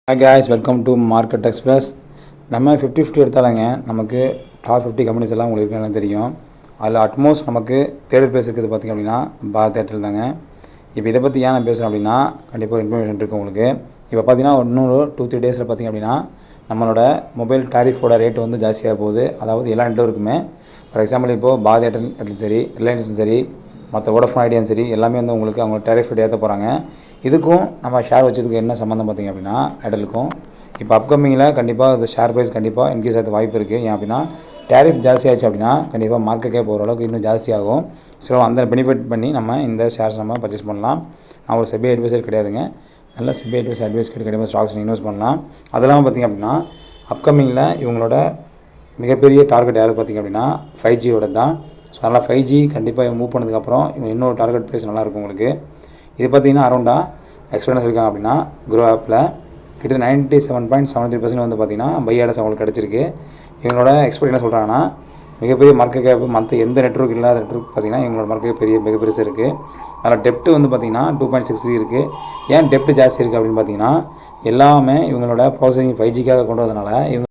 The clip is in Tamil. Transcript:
Hi guys, welcome to market express. நம்ம 50-50 எடுத்தாலங்க நமக்கு டாப் 50 கம்பெனிஸ் எல்லாம் உங்களுக்கு இருக்குன்னு தெரியும். அதில் அட்மோஸ்ட் நமக்கு தேர்ட் பிளேஸ் இருக்குது பார்த்திங்க அப்படின்னா பாரத் ஏர்டெல் தாங்க. இப்போ இதை பற்றி ஏன் நான் பேசுகிறேன் அப்படின்னா கண்டிப்பாக இன்ஃபர்மேஷன் இருக்குது உங்களுக்கு. இப்போ பார்த்தீங்கன்னா இன்னொரு 2-3 டேஸில் பார்த்திங்க அப்படின்னா நம்மளோட மொபைல் டாரிஃபோட ரேட்டு வந்து ஜாஸ்தியாக போகுது. அதாவது எல்லா நெட்வொர்க்குமே ஃபார் எக்ஸாம்பிள் இப்போது பாரத் ஏர்டெல் சரி, ரிலையன்ஸும் சரி, மற்ற வோடஃபோன் ஐடியாவும் சரி, எல்லாமே வந்து உங்களுக்கு அவங்க டாரிஃப் ரேட் ஏற்ற போகிறாங்க. இதுக்கும் நம்ம ஷேர் வச்சதுக்கு என்ன சம்மந்தம் பார்த்திங்க அப்படின்னா ஏர்டெலுக்கும் இப்போ அப்கமிங்கில் கண்டிப்பாக அது ஷேர் ப்ரைஸ் கண்டிப்பாக இன்க்ரீஸ் ஆகிறது வாய்ப்பு இருக்குது. ஏன் அப்படின்னா டேரிஃப் ஜாஸ்தி ஆச்சு அப்படின்னா கண்டிப்பாக மார்க்கெட் கேப் ஓரளவுக்கு இன்னும் ஜாஸ்தியாகும். ஸோ அந்த பெனிஃபிட் பண்ணி நம்ம இந்த ஷேர்ஸ் நம்ம பர்ச்சேஸ் பண்ணலாம். நான் ஒரு செபி அட்வைசர் கிடையாதுங்க, நல்ல செபி அட்வைஸ் கிடையாது ஸ்டாக்ஸ் இன்வெஸ்ட் பண்ணலாம். அதெல்லாம் பார்த்திங்க அப்படின்னா அப்கமிங்கில் இவங்களோட மிகப்பெரிய டார்கெட் யார் பார்த்திங்க அப்படின்னா 5Gயோட தான். ஸோ அதனால் 5G கண்டிப்பாக மூவ் பண்ணதுக்கப்புறம் இவங்க இன்னொரு டார்கெட் ப்ரைஸ் நல்லாயிருக்கும் உங்களுக்கு. இது பார்த்திங்கன்னா அரௌண்டாக எக்ஸ்பீரியன்ஸ் இருக்காங்க அப்படின்னா க்ரோ ஆப்பில் கிட்டத்தட்ட 97.73% வந்து பார்த்திங்கன்னா பை ஆர்டர்ஸ் அவங்களுக்கு கிடச்சிருக்கு. இவங்களோட எக்ஸ்பெக்ட் என்ன சொல்கிறாங்கன்னா மிகப்பெரிய மார்க்கெட் கேப் மற்ற எந்த நெட்வொர்க் இல்லாத நெட்வொர்க் பார்த்திங்கன்னா இவங்களோட மார்க்கெட் மிக பெருசு இருக்குது. அதில் டெப்ட்டு வந்து பார்த்திங்கன்னா 2.63 இருக்குது. ஏன் டெப்ட்டு ஜாஸ்தி இருக்குது அப்படின்னு பார்த்திங்கன்னா எல்லாமே இவங்களோட ப்ராசஸிங் 5Gக்காக கொண்டு வரதுனால இவங்க